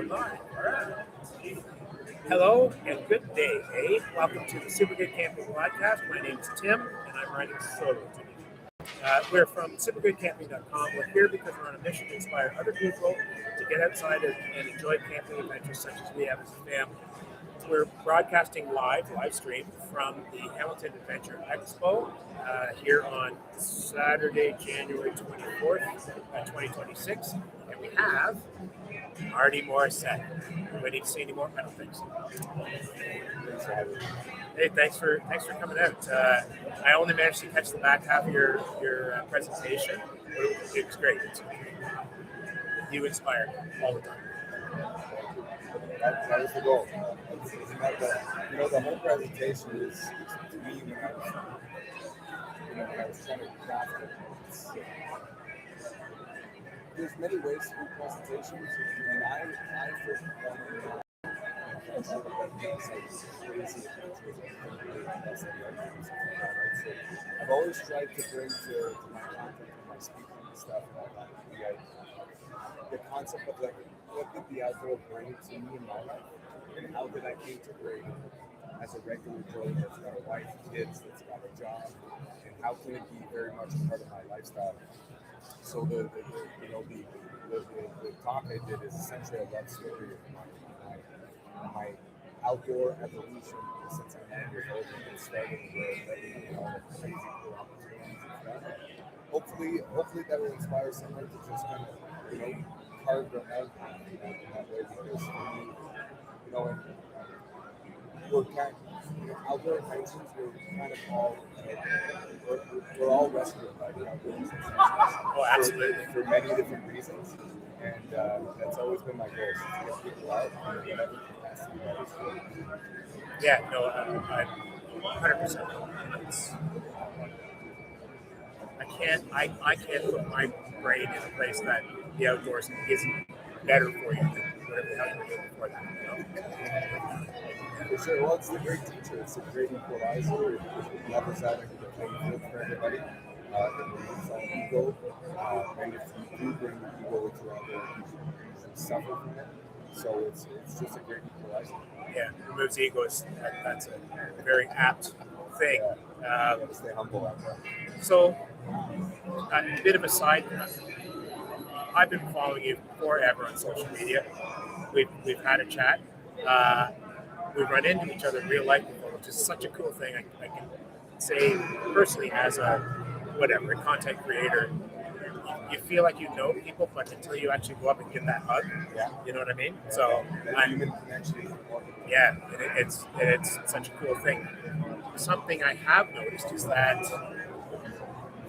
We're live. All right. Hello and good day, Welcome to the Super Good Camping Podcast. My name is Tim, and I'm riding solo today. We're from supergoodcamping.com. We're here because we're on a mission to inspire other people to get outside and enjoy camping adventures such as we have as a family. We're broadcasting live stream from the Hamilton Adventure Expo here on Saturday, January 24th, 2026. And we have Marty Morissette. Do I need to say any more? I don't think so. Hey, thanks for coming out. I only managed to catch the back half of your presentation. It was great. You inspire all the time. That was the goal. The whole presentation is to me when I was trying to craft it. There's many ways to do presentations, and I first I've always tried to bring to my content and my speaking and stuff the concept of like what did the outdoor bring to me in my life, and how did I integrate as a regular Joe that's got a wife, kids, that's got a job, and how can it be very much a part of my lifestyle. So the talk I did is essentially a love story of my outdoor evolution since I'm 9 years old and started with all the crazy cool opportunities and stuff. Hopefully that will inspire someone to just kind of carve their own path in that way, because for me, we're kind of, outdoor adventures, we're kind of all, we're all rescued by the outdoors. Oh, absolutely. For many different reasons. And that's always been my goal, to get people out in whatever capacity that is for. Yeah, no, I 100%. I can't put my brain in a place that the outdoors isn't better for you than whatever the hell you were doing before that. For sure. Well, it's a great teacher. It's a great equalizer. It levels out the playing field for everybody. It removes all ego. And if you do bring ego into it, you suffer from it. So it's just a great equalizer. Yeah, removes ego. That's a very apt thing. Stay humble out there. So, a bit of a side note. I've been following you forever on social media. We've had a chat. We've run into each other in real life before, which is such a cool thing. I can say personally, as a content creator, you feel like you know people, but until you actually go up and get that hug, you know what I mean? So, human connection. Yeah, it's such a cool thing. Something I have noticed is that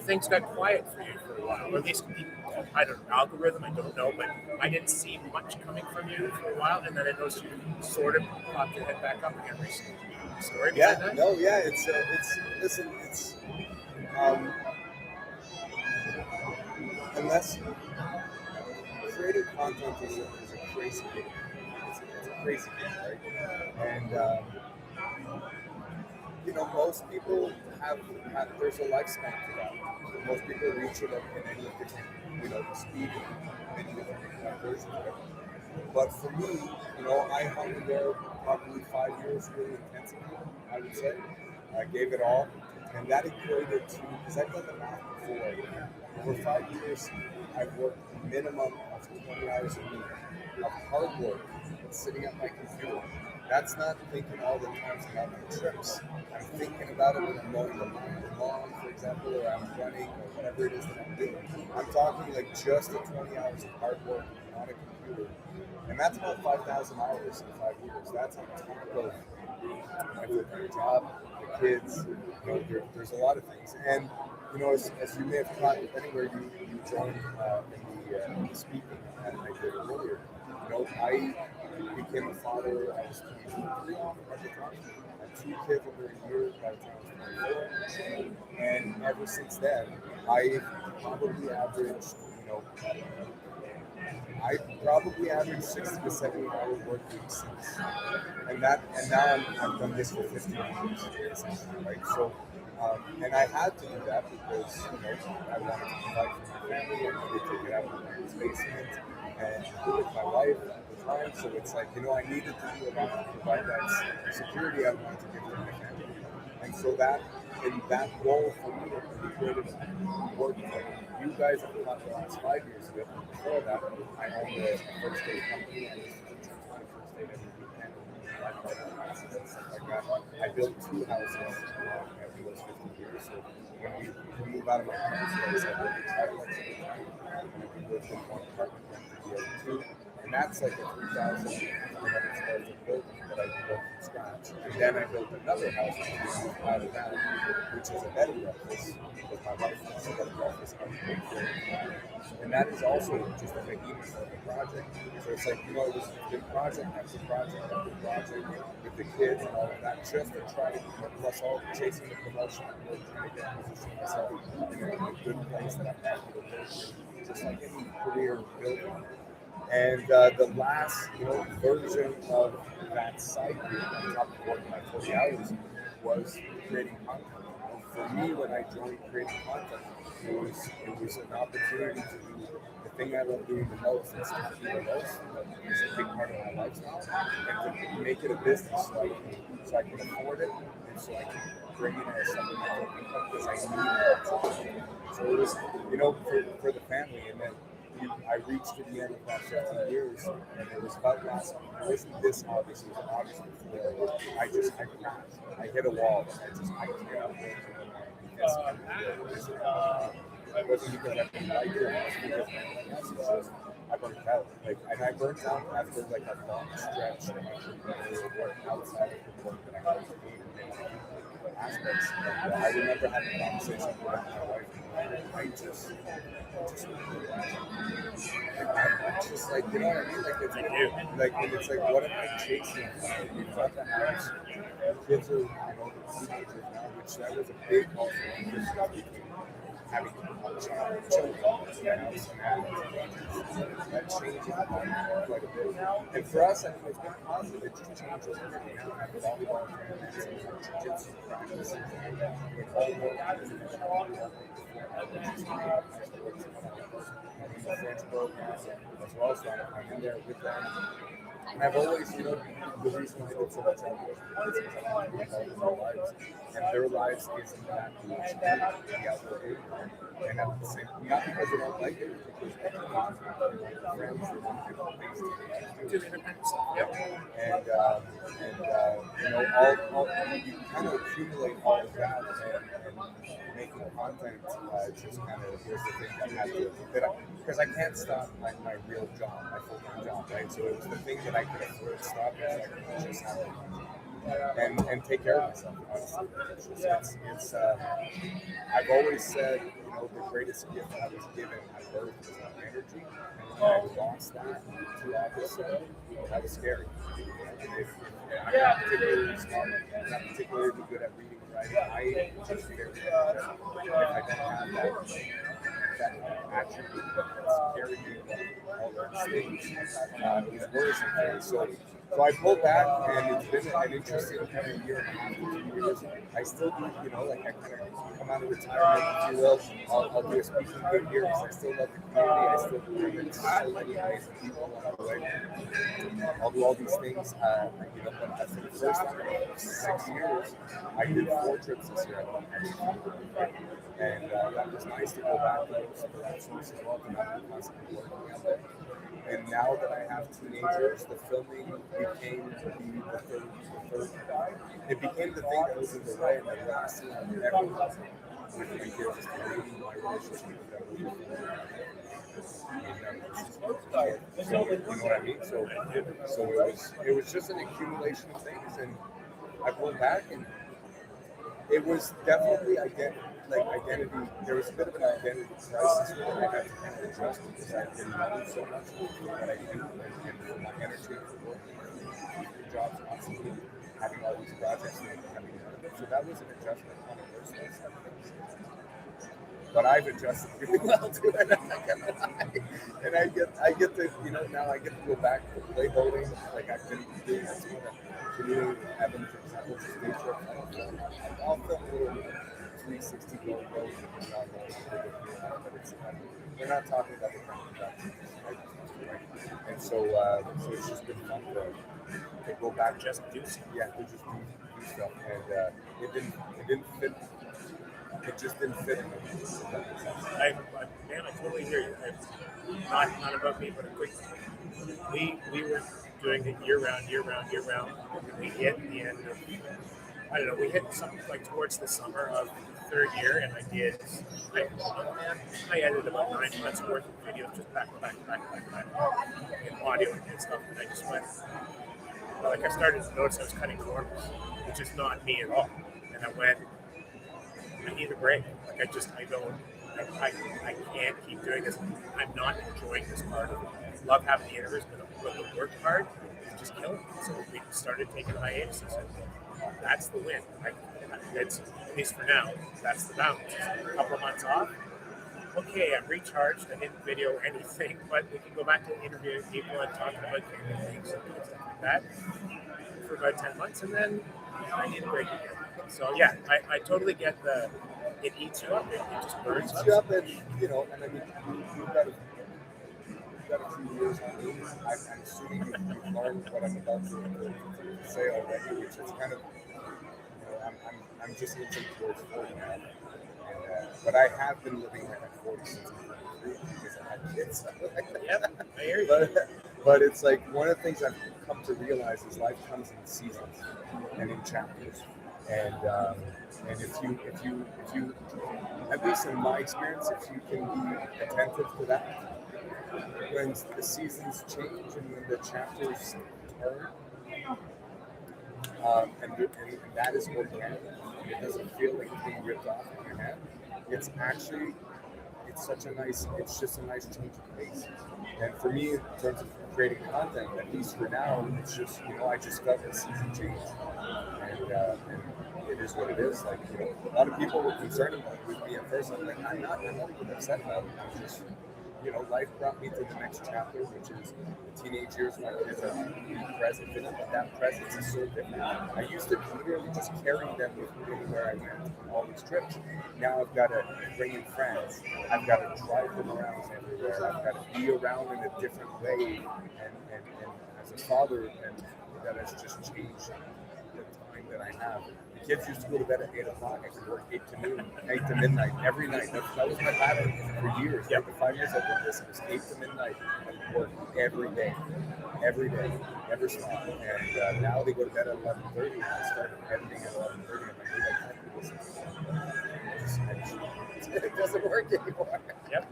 things got quiet for you for a while, or at least I don't know, algorithm, I don't know, but I didn't see much coming from you for a while, and then I noticed you sort of popped your head back up again recently. Sorry, it's unless creating content is a crazy game. It's a crazy game, right? And most people have there's a lifespan to that. Most people reach it in any different, speed, many different versions of it. But for me, I hung in there probably 5 years really intensively, I would say. I gave it all, and that equated to, because I've done the math before, over 5 years, I've worked a minimum of 20 hours a week of hard work sitting at my computer. That's not thinking all the times about my trips. I'm thinking about it when I'm mowing the lawn, for example, or I'm running, or whatever it is that I'm doing. I'm talking like just the 20 hours of hard work on a computer. And that's about 5,000 hours in 5 years. That's on top of my full-time job, the kids, there's a lot of things. And, as you may have caught anywhere you joined in the speaking that I did earlier, I became a father. I was 23 at the time. I had 2 kids under a year by the time I was 24. And ever since then, I've probably averaged, 60 to 70 hour work weeks since. And now I've done this for 15 years, right? So, and I had to do that because, I wanted to provide for my family. I wanted to get out of my basement and be with my wife. time. So it's like, you know, I needed to do a lot to provide that security I wanted to give to my family. And so that, in that role for me, it created work for you guys have caught the last 5 years of it. Before that, I owned a first aid company. I used to teach my first aid every weekend. And stuff like that. I built 2 houses in those 50 years. So when we move out of my parents' place, I built a triplex at the time. And we lived in one apartment to the other 2. And that's like a 3,000 square foot building that I built from scratch. And then I built another house out of that, which is a better office, because my wife wants a better office. And that is also just a behemoth of a project. So it's like, you know, it was been project after project after project with the kids and all of that, just to try to, plus all chasing the promotion, trying to get position myself in a good place that I'm happy to work in, just like any career building. And the last, you know, version of that site, on top of working my 40 hours, was creating content. For me, when I joined creating content, it was an opportunity to do the thing I love doing the most, and stuff the most, but it's a big part of my lifestyle, and to make it a business so I can afford it, and so I can bring in a supplemental income because I need it. So it was, you know, for the family, and then I reached to the end of that 15 years, and it was about last, it wasn't this August, it was August before, I crashed. I hit a wall, and I can't wait it wasn't because I didn't like it, it was because anything else, it's just, I burnt out. Like, and I burnt out after like a long stretch of work outside of the work that I was doing in aspects. And I remember having a conversation with my wife, and I'm just like, you know what I mean? Like, it's like, and it's like, what am I chasing? We've got the house. Kids are, you know, teenagers now, which that was a big call for me. Having children in the house, and that changes quite a bit. And for us, I mean, it's been positive. It just changes everything. Now I have volleyball tournaments and jiu-jitsu practices with all the French programs as well, so I'm in there with them. And I've always, you know, the reason I did so much was because I want to be involved in their lives, and their lives isn't that much the outdoor game. And at the same, not because they don't like it, because friends and different things to do independent stuff. Yep. And you know, all you kind of accumulate all of that, and making content just kind of was the thing that had to, because I can't stop my real job, my full-time job, right? So it was the thing that I could afford stopping, so I could just have it. And take care of myself. Honestly, it's I've always said, you know, the greatest gift I was given at birth was my energy, and when I lost that 2 August ago, that was scary. I'm not particularly smart, I'm not particularly good at reading and writing. I just very if I don't have that attribute that's carrying all those things, it's worrisome for me. So I pulled back, and it's been an interesting kind of year and a half, 2 years. I still do, you know, like I kind of come out of retirement, if you will. I'll do a speaking gig here because I still love the community. I still believe in so many amazing people along the way. I'll do all these things, you know, but for the first time in 6 years, I did 4 trips this year. And that was nice to go back to that source as well, to not be constantly working out there. And now that I have teenagers, the filming became the third. It became the thing that was in the way, and the last thing I ever with my kids is creating my relationship with them. You know what I mean? So it was just an accumulation of things, and I pulled back, and it was definitely identity. There was a bit of an identity crisis where I had to kind of adjust because I didn't know so much what I do, and for my energy for working the jobs constantly, having all these projects and having none of it. So that was an adjustment on a personal side of things. But I've adjusted really well to it, and I get to, you know, now I get to go back to play bowling like I've been doing. That's what I'm doing with Evan, for example, to stage trip. I'll film little 360 goal goals, but we're not talking about the production, right? so it's just been fun to go back, Just do something. to just do stuff, and it didn't fit. It just didn't fit in. Man, I totally hear you. Not about me, but a quick. We were doing it year round. And we hit the end of, I don't know, we hit something like towards the summer of third year, and I edited about 9 months worth of videos just back in audio and stuff, and I just went, like I started to notice I was cutting corners, which is not me at all, and I went, I need a break. Like I can't keep doing this. I'm not enjoying this part of it. I love having the interviews, but the work part is just killing me. So we started taking hiatuses, and that's the win. It's, at least for now, that's the balance. A couple of months off. Okay, I'm recharged. I didn't video anything, but we can go back to interviewing people and talking about camping things and stuff like that for about 10 months, and then I need a break again. So yeah, I totally get it eats you up. It just burns you up, and and I mean, you've got a few years on me. I'm assuming you've learned what I'm about to say already, which is kind of, I'm just inching towards 40 now. But I have been living at 40 since I'm 23 because I had kids. Yep, I hear you. But it's like one of the things I've come to realize is life comes in seasons and in chapters. And if you, at least in my experience, if you can be attentive to that, when the seasons change and when the chapters turn, and that is organic, it doesn't feel like it's being ripped off in your head. It's just a nice change of pace. And for me, in terms of creating content, at least for now, it's just, I just felt the season change. And it is what it is. Like, a lot of people were concerned about with me at first. I'm like, I'm not even upset about it. I'm just, life brought me to the next chapter, which is the teenage years when my kids are being present in them. But that presence is so different. I used to literally just carry them with me anywhere I went on all these trips. Now I've got to bring in friends. I've got to drive them around everywhere. I've got to be around in a different way. And as a father, and that has just changed the time that I have. The kids used to go to bed at 8 o'clock. I could work 8 to midnight every night. That was my pattern for years. Yep. For 5 years I did this. It was 8 to midnight. I work every day, never stop. And now they go to bed at 11:30, and I start editing at 11:30. And I can't do this. It doesn't work anymore. Yep.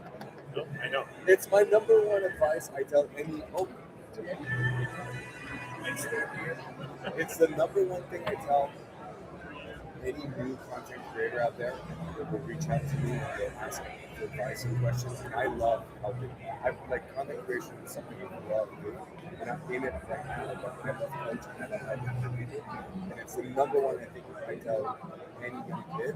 No, I know. It's my number one advice I tell any. It's the number one thing I tell any new content creator out there that will reach out to me and they'll ask for advice and questions. And I love helping. Like content creation is something I love doing. And I'm in it right now, but I love coaching and I love helping people. And it's the number one I think I tell any young kid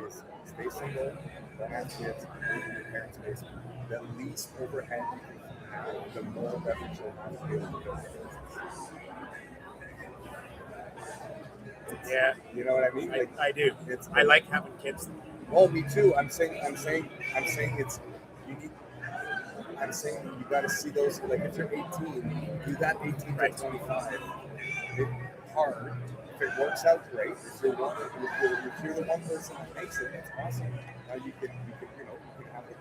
is stay single, don't have kids, live in your parents' basement. The least overhead you can have, the more leverage you'll have to be able to build a business. Yeah, you know what I mean. Like, I do. I like having kids. Oh, me too. I'm saying it's you need. I'm saying you got to see those. Like if you're 18, do that 18 to 25. It's hard. If it works out, great. If you're the one person that makes it, that's awesome. Now you can have it.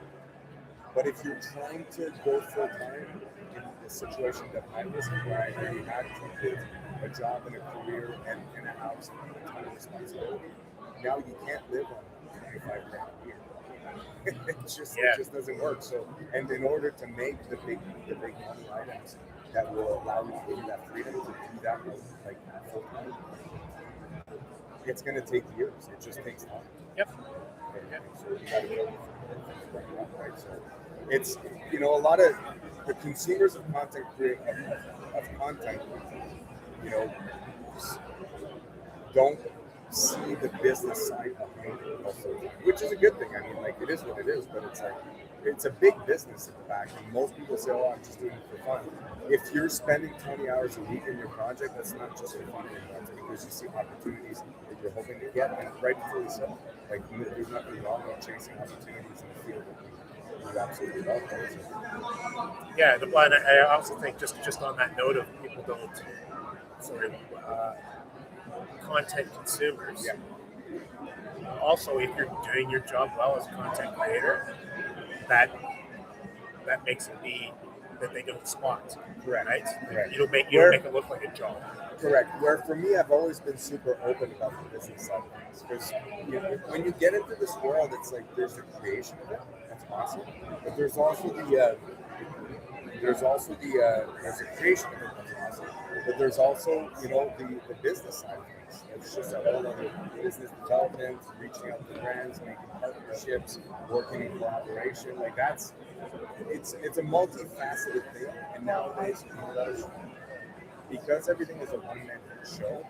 But if you're trying to go full time in the situation that I was in, where I already had 2 kids, a job and a career and a house and a ton of responsibility, now you can't live on 25 grand a year. It just doesn't work. So, and in order to make the big money items that will allow you to give you that freedom to do that like full time, it's going to take years. It just takes time. Yep. And so you got to build it right. So it's a lot of the consumers of content don't see the business side behind it also, which is a good thing. I mean, like, it is what it is, but it's a big business at the back, and most people say, oh, I'm just doing it for fun. If you're spending 20 hours a week in your project, that's not just for fun anymore. It's because you see opportunities that you're hoping to get, and rightfully so. Like, there's nothing wrong with chasing opportunities in the field. you absolutely love those. Yeah, and I also think just on that note of people don't sort of content consumers. Yeah. Also, if you're doing your job well as a content creator, that makes it be that they don't spot. Correct. Right? Correct. You don't make it look like a job. Correct. Where for me, I've always been super open about the business side of things because when you get into this world, it's like there's the creation of it. That's awesome, but there's also the there's the creation of it. That's awesome, but there's also the business side of things. It's just a whole other business development, reaching out to brands, making partnerships, working in collaboration. Like it's a multifaceted thing, and nowadays because everything is a one-man show,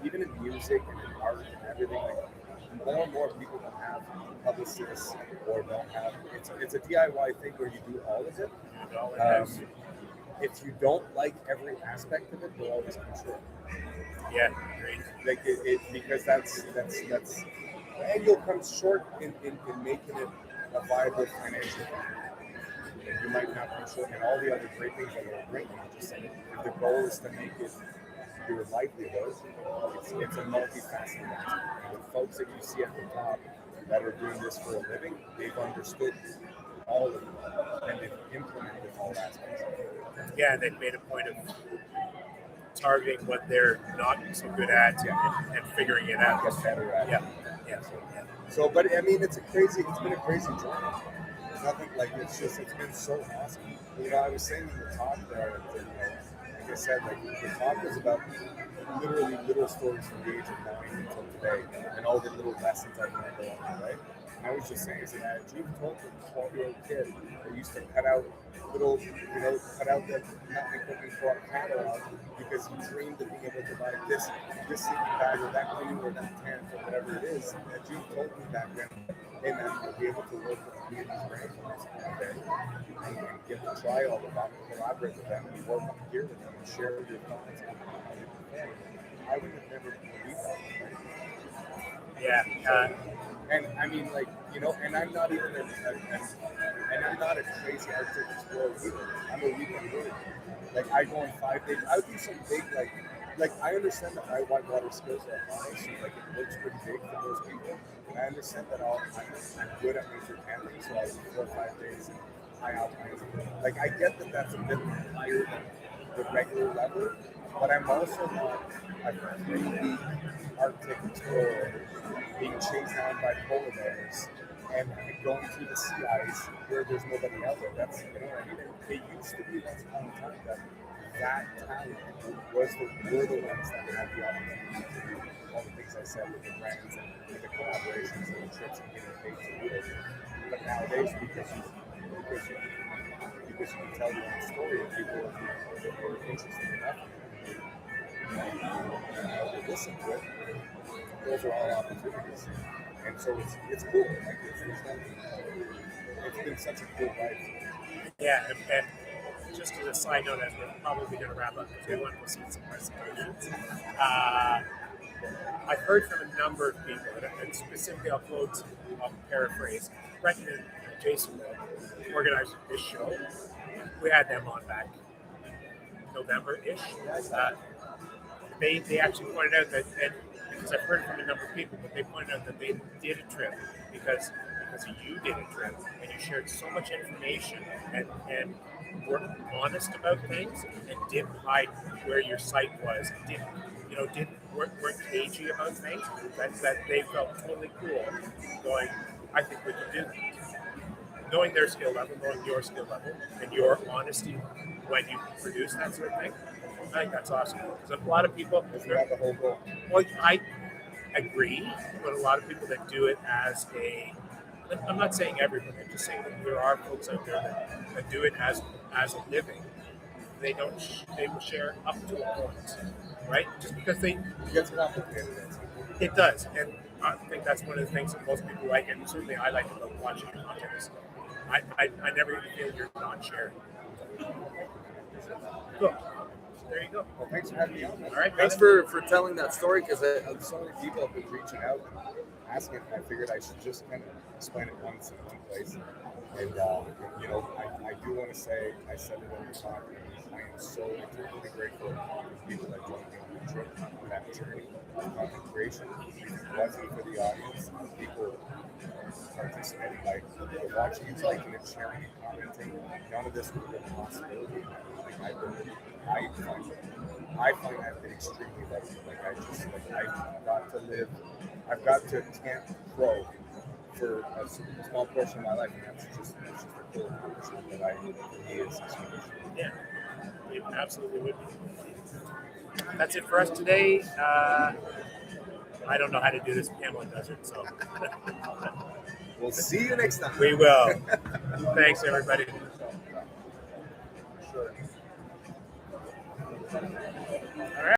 even in music and in art and everything, like more and more people don't have publicists or don't have. It's a DIY thing where you do all of it. If you don't like every aspect of it, you'll always come short. Yeah, great. Like because that's and you'll come short in making it a viable financial thing. You might not come short in all the other great things that it'll bring you. Just if the goal is to make it your livelihood, it's a multifaceted aspect. And the folks that you see at the top that are doing this for a living, they've understood all of it and they've implemented all aspects of it. Yeah, they've made a point of targeting what they're not so good at and figuring it out. Get better at it. Yeah. So, but I mean, it's been a crazy journey. It's nothing like it's been so awesome. I was saying in the talk there, that, like I said, like the talk was about literally little stories from the age of 9 until today, and all the little lessons I've learned along the way. And I was just saying, Gene told me, a 12-year-old kid that used to cut out little, cut out the nut equipment for our catalog because he dreamed of being able to buy this sleeping bag or that canoe or that tent or whatever it is. And Gene told me back then, hey man, you'll be able to work with me and these brands one day and get to try all of them, collaborate with them, and work on gear with them and share your thoughts on how they perform. I would have never believed that, right? Yeah. And I mean, like, and I'm not even and I'm not a crazy Arctic explorer either. I'm a weekend warrior. Like, I go on 5 days. I would do some big, like I understand that my whitewater skills are high, so like it looks pretty big for those people. And I understand that I'm good at major camping, so I'll do 4 or 5 days in high altitude. Like, I get that that's a bit higher than the regular level, but I'm also not a crazy Arctic explorer being chased down by polar bears and going through the sea ice where there's nobody out there. That's, what I mean? It used to be once upon a time that talent were the ones that had the opportunity to do all the things I said with the brands and the collaborations and the trips and getting paid to do it. But nowadays, because you can tell your own story and people are interested enough to listen to it, those are all opportunities. And so it's cool. Like it's been such a cool ride. Yeah, and just as a side note, as we're probably going to wrap up, because we want to see some presentations. I've heard from a number of people, and specifically I'll paraphrase. Brenton and Jason organized this show. We had them on back November-ish. They actually pointed out that, and because I've heard from a number of people, but they pointed out that they did a trip because you did a trip and you shared so much information and were honest about things and didn't hide where your site was, weren't cagey about things, that they felt totally cool going, I think we can do that. Knowing their skill level, knowing your skill level, and your honesty when you produce that sort of thing, I think that's awesome. Because a lot of people, well, I agree, but a lot of people that do it as I'm not saying everyone, I'm just saying that there are folks out there that do it as a living. They will share up to a point, right? Just because it gets complicated. It does, and I think that's one of the things that most people like, and certainly I like about watching your content is I never even feel you're not sharing. Cool. There you go. Well, thanks for having me on. All right. Thanks for telling that story, because so many people have been reaching out and asking. I figured I should just kind of explain it once in one place. And you know, I do want to say, I said it over time, I am so eternally grateful for the people that joined me on the trip, on that journey of content creation. If it wasn't for the audience, people participating, like watching and liking and sharing and commenting, none of this would have been a possibility. Like I find that been extremely lucky. Like I've got to live, I've got to camp pro for a small portion of my life, and that's just a cool accomplishment that for me is huge. Yeah, it absolutely would be. That's it for us today. I don't know how to do this. Pamela does it, so We'll see you next time. we will. Thanks, everybody.